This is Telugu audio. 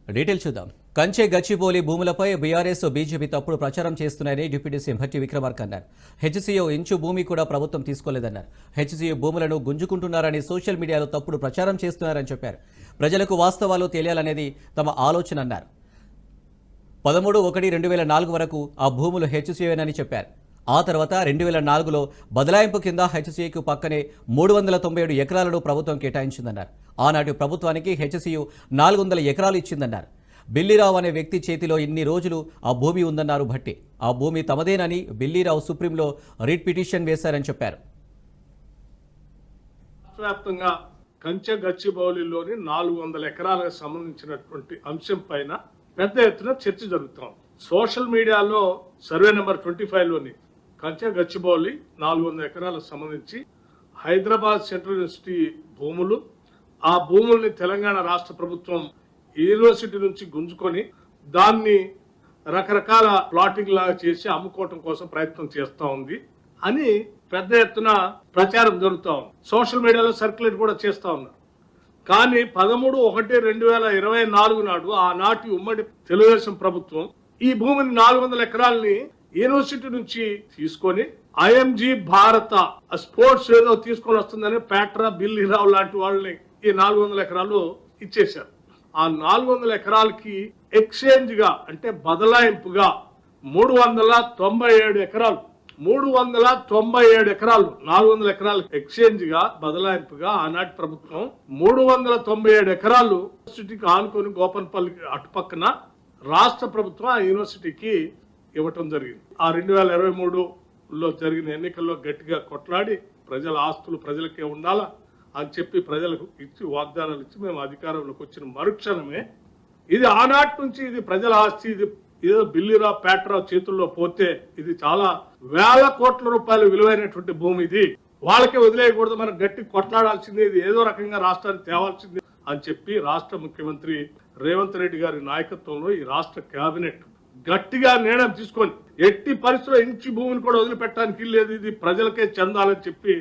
డీటెయిల్ చూద్దాం. కంచె గచ్చిబౌలి భూములపై బీఆర్ఎస్ బీజేపీ తప్పుడు ప్రచారం చేస్తున్నారని డిప్యూటీ సీఎం భట్టి విక్రమార్క అన్నారు. హెచ్సీఓ ఇంచు భూమి కూడా ప్రభుత్వం తీసుకోలేదన్నారు. హెచ్సీఓ భూములను గుంజుకుంటున్నారని సోషల్ మీడియాలో తప్పుడు ప్రచారం చేస్తున్నారని చెప్పారు. ప్రజలకు వాస్తవాలు తెలియాలనేది తమ ఆలోచన అన్నారు. 13/1/2004 వరకు ఆ భూములు హెచ్సీఓనని చెప్పారు. ఆ తర్వాత 2004లో బదలాయింపు కింద హెచ్సీఏకు పక్కనే 397 ఎకరాలను ప్రభుత్వం కేటాయించిందన్నారు. ఆనాటి ప్రభుత్వానికి హెచ్సీయు 400 ఎకరాలు ఇచ్చిందన్నారు. బిల్లీరావు అనే వ్యక్తి చేతిలో ఇన్ని రోజులు ఆ భూమి ఉందన్నారు భట్టి. ఆ భూమి తమదేనని బిల్లీరావు సుప్రీంలో రిట్ పిటిషన్ వేశారని చెప్పారు. వ్యాప్తంగా కంచె గచ్చిబౌలిలోని 400 ఎకరాలకు సంబంధించినటువంటి అంశం పైన పెద్ద ఎత్తున చర్చ జరుగుతోంది. సోషల్ మీడియాలో సర్వే నెంబర్ 25లోని కంచె గచ్చిబౌలి 400 ఎకరాలకు సంబంధించి హైదరాబాద్ సెంట్రల్ యూనివర్సిటీ భూములు, ఆ భూముల్ని తెలంగాణ రాష్ట్ర ప్రభుత్వం యూనివర్సిటీ నుంచి గుంజుకొని దాన్ని రకరకాల ప్లాటింగ్ లాగా చేసి అమ్ముకోవటం కోసం ప్రయత్నం చేస్తా ఉంది అని పెద్ద ఎత్తున ప్రచారం జరుగుతూ ఉంది. సోషల్ మీడియాలో సర్క్యులేట్ కూడా చేస్తా ఉన్నారు. కానీ 13/1/2024 నాడు ఆనాటి ఉమ్మడి తెలుగుదేశం ప్రభుత్వం ఈ భూమిని 400 ఎకరాలని యూనివర్సిటీ నుంచి తీసుకొని ఐఎంజీ భారత స్పోర్ట్స్ ఏదో తీసుకొని వస్తుందని పేట్రా బిల్లీరావు లాంటి వాళ్ళని ఈ 400 ఎకరాలు ఇచ్చేశారు. ఆ 400 ఎకరాలకి ఎక్స్చేంజ్ గా అంటే బదలాయింపుగా 397 ఎకరాలు 397 ఎకరాలు 400 ఎకరాలు ఎక్స్చేంజ్ గా బదలాయింపుగా ఆనాటి ప్రభుత్వం 397 ఎకరాలు యూనివర్సిటీకి ఆనుకొని గోపన్పల్లికి అటుపక్కన రాష్ట్ర ప్రభుత్వం ఆ యూనివర్సిటీకి ఇవ్వటం జరిగింది. ఆ 2023లో జరిగిన ఎన్నికల్లో గట్టిగా కొట్లాడి ప్రజల ఆస్తులు ప్రజలకే ఉండాలా అని చెప్పి ప్రజలకు ఇచ్చి వాగ్దానాలు ఇచ్చి మేము అధికారంలోకి వచ్చిన మరుక్షణమే ఇది ఆనాటి నుంచి ఇది ప్రజల ఆస్తి, ఇది ఏదో బిల్లీరావు పేట్రావు చేతుల్లో పోతే ఇది చాలా వేల కోట్ల రూపాయలు విలువైనటువంటి భూమి, ఇది వాళ్ళకే వదిలేయకూడదు, మనం గట్టి కొట్లాడాల్సిందే, ఇది ఏదో రకంగా రాష్ట్రానికి తేవాల్సిందే అని చెప్పి రాష్ట్ర ముఖ్యమంత్రి రేవంత్ రెడ్డి గారి నాయకత్వంలో ఈ రాష్ట్ర కేబినెట్ గట్టిగా నిర్ణయం తీసుకొని ఎట్టి పరిస్థితుల్లో ఇంచి భూమిని కూడా వదిలిపెట్టడానికి లేదు, ఇది ప్రజలకే చెందాలని చెప్పి